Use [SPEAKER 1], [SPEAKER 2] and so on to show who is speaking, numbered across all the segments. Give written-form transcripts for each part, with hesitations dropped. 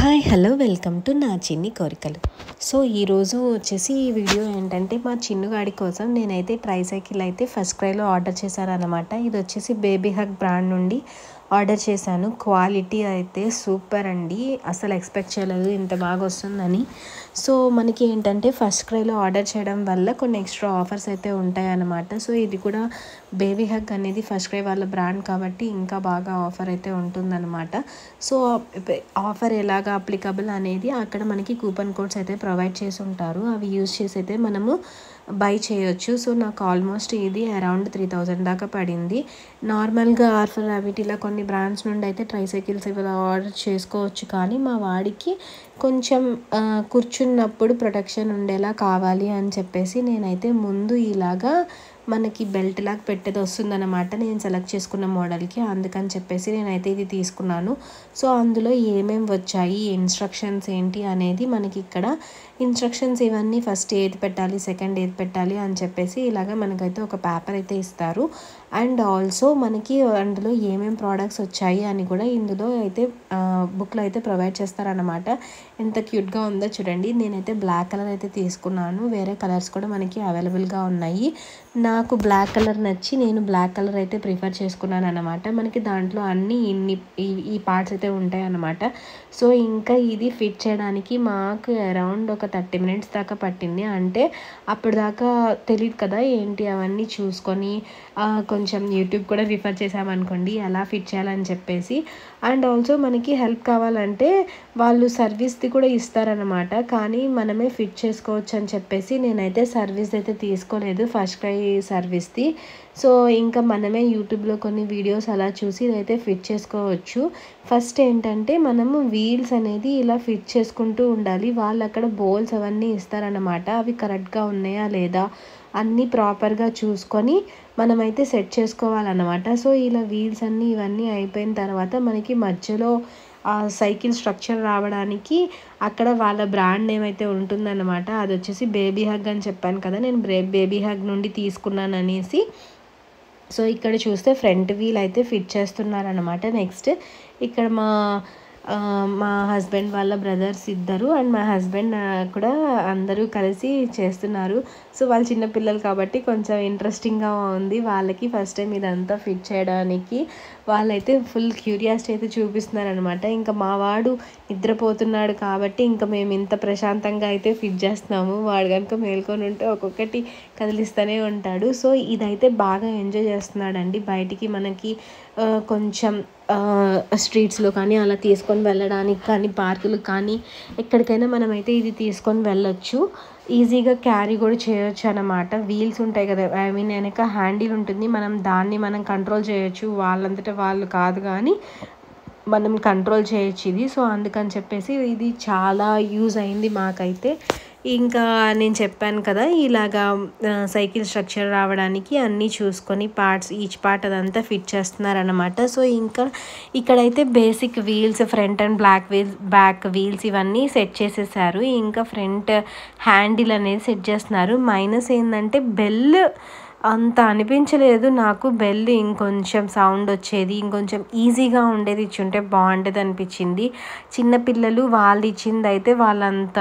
[SPEAKER 1] Hi hello welcome to నా చిన్ని కోరికలు. సో ఈరోజు వచ్చేసి ఈ వీడియో ఏంటంటే మా చిన్నుగాడి కోసం నేనైతే ట్రైసైకిల్ అయితే ఫస్ట్ క్రైలో ఆర్డర్ చేశాను అనమాట. ఇది వచ్చేసి బేబీ హగ్ బ్రాండ్ నుండి ఆర్డర్ చేశాను. క్వాలిటీ అయితే సూపర్ అండి, అసలు ఎక్స్పెక్ట్ చేయలేదు ఇంత బాగా వస్తుందని. సో మనకి ఏంటంటే ఫస్ట్ క్రైలో ఆర్డర్ చేయడం వల్ల కొన్ని ఎక్స్ట్రా ఆఫర్స్ అయితే ఉంటాయన్నమాట. సో ఇది కూడా బేబీ హగ్ అనేది ఫస్ట్ క్రై వాళ్ళ బ్రాండ్ కాబట్టి ఇంకా బాగా ఆఫర్ అయితే ఉంటుందన్నమాట. సో ఆఫర్ ఎలాగా అప్లికబుల్ అనేది అక్కడ మనకి కూపన్ కోడ్స్ అయితే ప్రొవైడ్ చేసి ఉంటారు, అవి యూజ్ చేసి అయితే మనము బై చేయొచ్చు. సో నాకు ఆల్మోస్ట్ ఇది అరౌండ్ 3000 దాకా పడింది. నార్మల్గా ఆర్ఫర్ ర్యాబిట్ ఇలా కొన్ని బ్రాండ్స్ నుండి అయితే ట్రైసైకిల్స్ ఇలా ఆర్డర్ చేసుకోవచ్చు, కానీ మా వాడికి కొంచెం కూర్చున్నప్పుడు ప్రొటెక్షన్ ఉండేలా కావాలి అని చెప్పేసి నేనైతే ముందు ఇలాగా మనకి బెల్ట్ లాగా పెట్టేది వస్తుందన్నమాట నేను సెలెక్ట్ చేసుకున్న మోడల్కి, అందుకని చెప్పేసి నేనైతే ఇది తీసుకున్నాను. సో అందులో ఏమేమి వచ్చాయి, ఇన్స్ట్రక్షన్స్ ఏంటి అనేది మనకి ఇక్కడ ఇన్స్ట్రక్షన్స్ ఇవన్నీ ఫస్ట్ ఏది పెట్టాలి సెకండ్ ఏది పెట్టాలి అని చెప్పేసి ఇలాగ మనకైతే ఒక పేపర్ అయితే ఇస్తారు. అండ్ ఆల్సో మనకి అందులో ఏమేమి ప్రోడక్ట్స్ వచ్చాయి అని కూడా ఇందులో అయితే బుక్లో అయితే ప్రొవైడ్ చేస్తారనమాట. ఎంత క్యూట్గా ఉందో చూడండి. నేనైతే బ్లాక్ కలర్ అయితే తీసుకున్నాను, వేరే కలర్స్ కూడా మనకి అవైలబుల్గా ఉన్నాయి. నాకు బ్లాక్ కలర్ నచ్చి నేను బ్లాక్ కలర్ అయితే ప్రిఫర్ చేసుకున్నాను అనమాట. మనకి దాంట్లో అన్నీ ఈ పార్ట్స్ అయితే ఉంటాయి అన్నమాట. సో ఇంకా ఇది ఫిట్ చేయడానికి మాకు అరౌండ్ ఒక 30 minutes దాకా పట్టింది. అంటే అప్పటిదాకా తెలియదు కదా ఏంటి అవన్నీ చూసుకొని కొంచెం యూట్యూబ్ కూడా రిఫర్ చేసామనుకోండి ఎలా ఫిట్ చేయాలని చెప్పేసి. అండ్ ఆల్సో మనకి హెల్ప్ కావాలంటే వాళ్ళు సర్వీస్ది కూడా ఇస్తారనమాట, కానీ మనమే ఫిట్ చేసుకోవచ్చు అని చెప్పేసి నేనైతే సర్వీస్ అయితే తీసుకోలేదు ఫస్ట్ క్రై సర్వీస్ది. సో ఇంకా మనమే యూట్యూబ్లో కొన్ని వీడియోస్ అలా చూసి ఇదైతే ఫిట్ చేసుకోవచ్చు. ఫస్ట్ ఏంటంటే మనము వీల్స్ అనేది ఇలా ఫిట్ చేసుకుంటూ ఉండాలి. వాళ్ళు అక్కడ బోల్స్ అవన్నీ ఇస్తారనమాట, అవి కరెక్ట్గా ఉన్నాయా లేదా అన్నీ ప్రాపర్గా చూసుకొని మనమైతే సెట్ చేసుకోవాలన్నమాట. సో ఇలా వీల్స్ అన్నీ ఇవన్నీ అయిపోయిన తర్వాత మనకి మధ్యలో ఆ సైకిల్ స్ట్రక్చర్ రావడానికి అక్కడ వాళ్ళ బ్రాండ్ నేమ్ అయితే ఉంటుందన్నమాట. అది వచ్చేసి బేబీ హగ్ అని చెప్పాను కదా, నేను బేబీ హగ్ నుండి తీసుకున్నాను అనేసి. సో ఇక్కడ చూస్తే ఫ్రంట్ వీల్ అయితే ఫిట్ చేస్తున్నారనమాట. నెక్స్ట్ ఇక్కడ మా హస్బెండ్ వాళ్ళ బ్రదర్స్ ఇద్దరు అండ్ మా హస్బెండ్ కూడా అందరూ కలిసి చేస్తున్నారు. సో వాళ్ళు చిన్నపిల్లలు కాబట్టి కొంచెం ఇంట్రెస్టింగ్గా ఉంది వాళ్ళకి ఫస్ట్ టైం ఇదంతా ఫిట్ చేయడానికి. వాళ్ళైతే ఫుల్ క్యూరియాసిటీ అయితే చూపిస్తున్నారనమాట. ఇంకా మా వాడు నిద్రపోతున్నాడు కాబట్టి ఇంకా మేము ఇంత ప్రశాంతంగా అయితే ఫిట్ చేస్తున్నాము. వాడు కనుక మేల్కొని ఉంటే ఒక్కొక్కటి కదిలిస్తూనే ఉంటాడు. సో ఇదైతే బాగా ఎంజాయ్ చేస్తున్నాడండి. బయటికి మనకి కొంచెం స్ట్రీట్స్లో కానీ అలా తీసుకొని వెళ్ళడానికి కానీ పార్కులకు కానీ ఎక్కడికైనా మనమైతే ఇది తీసుకొని వెళ్ళొచ్చు. ఈజీగా క్యారీ కూడా చేయొచ్చు అన్నమాట. వీల్స్ ఉంటాయి కదా, ఐ మీన్ వెనక హ్యాండిల్ ఉంటుంది, మనం కంట్రోల్ చేయొచ్చు. వాళ్ళంతటా వాళ్ళు కాదు కానీ మనం కంట్రోల్ చేయొచ్చు ఇది. సో అందుకని చెప్పేసి ఇది చాలా యూజ్ అయింది మాకైతే. ఇంకా నేను చెప్పాను కదా ఇలాగా సైకిల్ స్ట్రక్చర్ రావడానికి అన్నీ చూసుకొని ఈచ్ పార్ట్ అదంతా ఫిట్ చేస్తున్నారనమాట. సో ఇంకా ఇక్కడైతే basic wheels front and back wheels ఇవన్నీ సెట్ చేసేసారు. ఇంకా ఫ్రంట్ హ్యాండిల్ అనేది సెట్ చేస్తున్నారు. మైనస్ ఏంటంటే బెల్ అంత అనిపించలేదు నాకు, బెల్ ఇంకొంచెం సౌండ్ వచ్చేది, ఇంకొంచెం ఈజీగా ఉండేది ఇచ్చుంటే బాగుండేది అనిపించింది. చిన్నపిల్లలు వాళ్ళు ఇచ్చింది అయితే వాళ్ళంత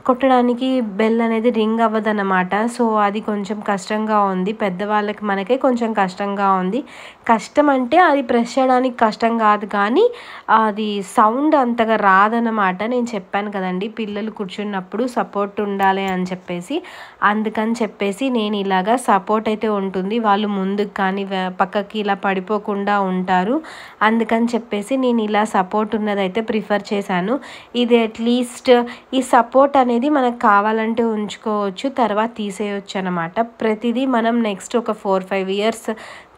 [SPEAKER 1] కొట్టడానికి బెల్ అనేది రింగ్ అవ్వదన్నమాట. సో అది కొంచెం కష్టంగా ఉంది, పెద్దవాళ్ళకి మనకే కొంచెం కష్టంగా ఉంది. కష్టం అంటే అది ప్రెస్ చేయడానికి కష్టం కాదు కానీ అది సౌండ్ అంతగా రాదన్నమాట. నేను చెప్పాను కదండి పిల్లలు కూర్చున్నప్పుడు సపోర్ట్ ఉండాలి అని చెప్పేసి, అందుకని చెప్పేసి నేను ఇలాగా సపోర్ట్ అయితే ఉంటుంది, వాళ్ళు ముందుకు కానీ పక్కకి ఇలా పడిపోకుండా ఉంటారు. అందుకని చెప్పేసి నేను ఇలా సపోర్ట్ ఉన్నదైతే ప్రిఫర్ చేశాను. ఇది అట్లీస్ట్ ఈ సపోర్ట్ అనేది మనకు కావాలంటే ఉంచుకోవచ్చు, తర్వాత తీసేయచ్చు అనమాట. ప్రతిదీ మనం నెక్స్ట్ ఒక 4-5 years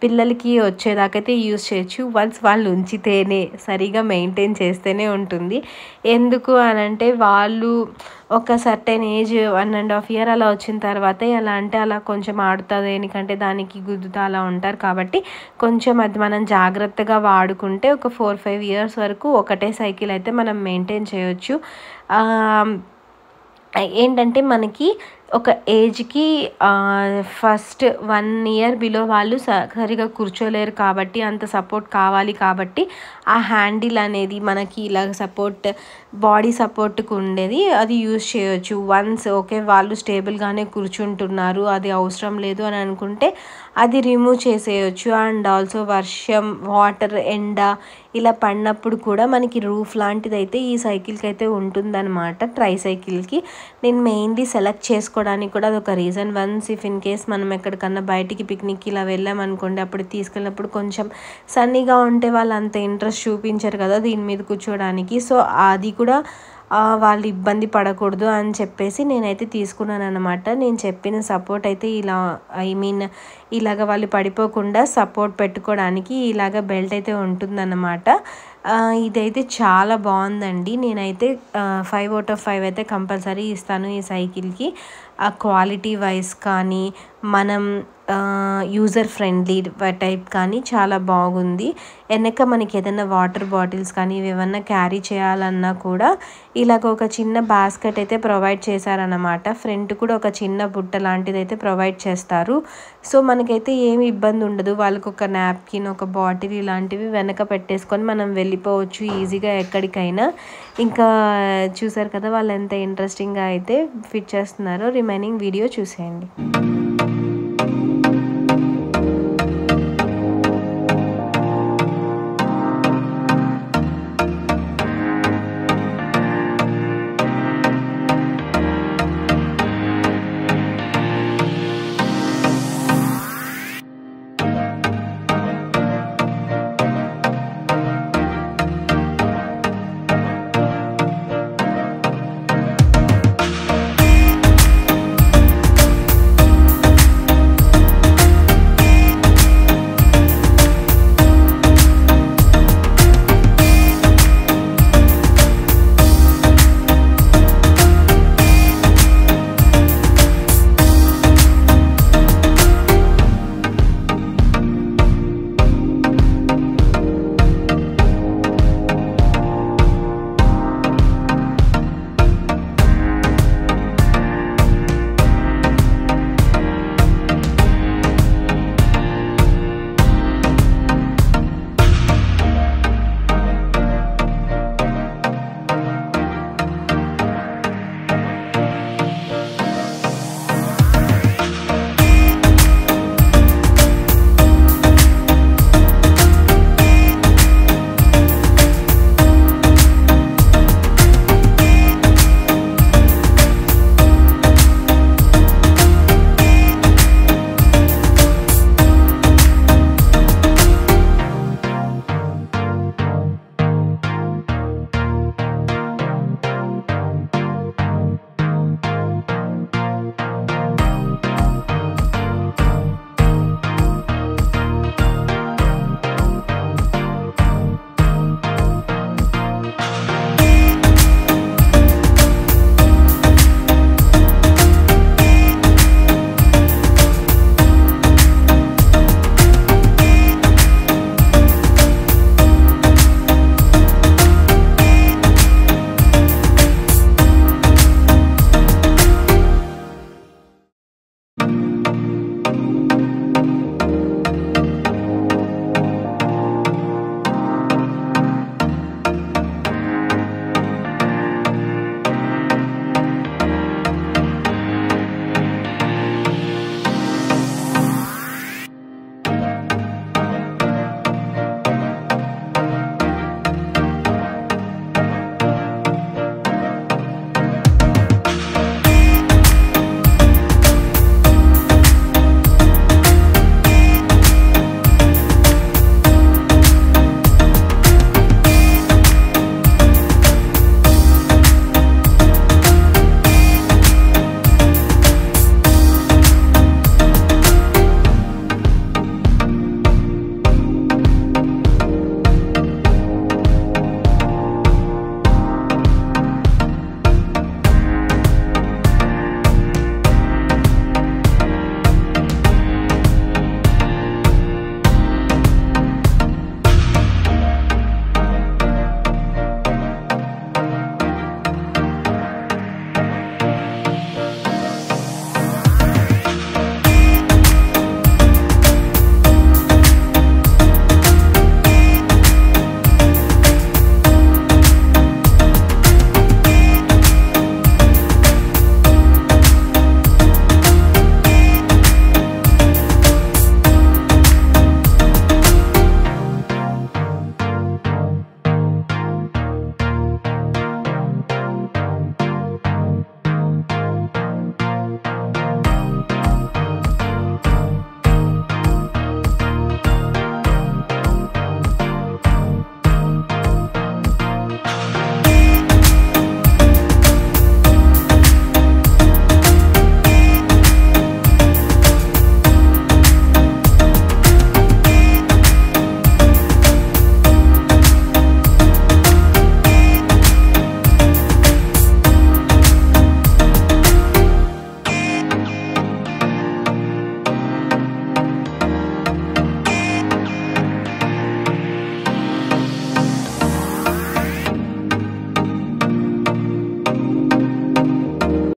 [SPEAKER 1] పిల్లలకి వచ్చేదాకైతే యూజ్ చేయొచ్చు. వన్స్ వాళ్ళు ఉంచితేనే సరిగా మెయింటైన్ చేస్తేనే ఉంటుంది. ఎందుకు అనంటే వాళ్ళు ఒక సర్టెన్ ఏజ్ 1.5 year అలా వచ్చిన తర్వాత ఎలా అంటే అలా కొంచెం ఆడుతుంది, ఎందుకంటే దానికి గుద్దుతా అలా ఉంటారు కాబట్టి కొంచెం అది మనం జాగ్రత్తగా వాడుకుంటే ఒక 4-5 years వరకు ఒకటే సైకిల్ అయితే మనం మెయింటైన్ చేయొచ్చు. ఏంటంటే మనకి ఒక ఏజ్కి ఫస్ట్ 1 ఇయర్ బిలో వాళ్ళు సరిగా కూర్చోలేరు కాబట్టి అంత సపోర్ట్ కావాలి కాబట్టి ఆ హ్యాండిల్ అనేది మనకి ఇలా సపోర్ట్ బాడీ సపోర్ట్కి ఉండేది అది యూజ్ చేయొచ్చు. వన్స్ ఓకే వాళ్ళు స్టేబుల్గానే కూర్చుంటున్నారు అది అవసరం లేదు అని అనుకుంటే అది రిమూవ్ చేసేయచ్చు. అండ్ ఆల్సో వర్షం వాటర్ ఎండ ఇలా పడినప్పుడు కూడా మనకి రూఫ్ లాంటిది అయితే ఈ సైకిల్కి అయితే ఉంటుందన్నమాట. ట్రై సైకిల్కి నేను మెయిన్లీ సెలెక్ట్ చేసుకోవడానికి కూడా అదొక reason. Once if in case మనం ఎక్కడికన్నా బయటికి పిక్నిక్కి ఇలా వెళ్ళామనుకోండి అప్పుడు తీసుకెళ్ళినప్పుడు కొంచెం సన్నీగా ఉంటే వాళ్ళు అంత ఇంట్రెస్ట్ చూపించారు కదా దీని మీద కూర్చోడానికి. సో అది కూడా వాళ్ళు ఇబ్బంది పడకూడదు అని చెప్పేసి నేనైతే తీసుకున్నాను అనమాట. నేను చెప్పిన సపోర్ట్ అయితే ఇలా ఇలాగ వాళ్ళు పడిపోకుండా సపోర్ట్ పెట్టుకోవడానికి ఇలాగ బెల్ట్ అయితే ఉంటుందన్నమాట. ఇదైతే చాలా బాగుందండి. నేనైతే 5 out of 5 అయితే కంపల్సరీ ఇస్తాను ఈ సైకిల్కి. ఆ క్వాలిటీ వైజ్ కానీ మనం యూజర్ ఫ్రెండ్లీ టైప్ కానీ చాలా బాగుంది. వెనక మనకి ఏదైనా వాటర్ బాటిల్స్ కానీ ఏమన్నా క్యారీ చేయాలన్నా కూడా ఇలాగ ఒక చిన్న బాస్కెట్ అయితే ప్రొవైడ్ చేశారనమాట. ఫ్రంట్ కూడా ఒక చిన్న బుట్ట లాంటిది అయితే ప్రొవైడ్ చేస్తారు. సో మనకైతే ఏమి ఇబ్బంది ఉండదు. వాళ్ళకి ఒక నాప్కిన్ ఒక బాటిల్ ఇలాంటివి వెనక పెట్టేసుకొని మనం వెళ్ళిపోవచ్చు ఈజీగా ఎక్కడికైనా. ఇంకా చూసారు కదా వాళ్ళు ఎంత ఇంట్రెస్టింగ్గా అయితే ఫిట్ చేస్తున్నారో. రిమైనింగ్ వీడియో చూసేయండి.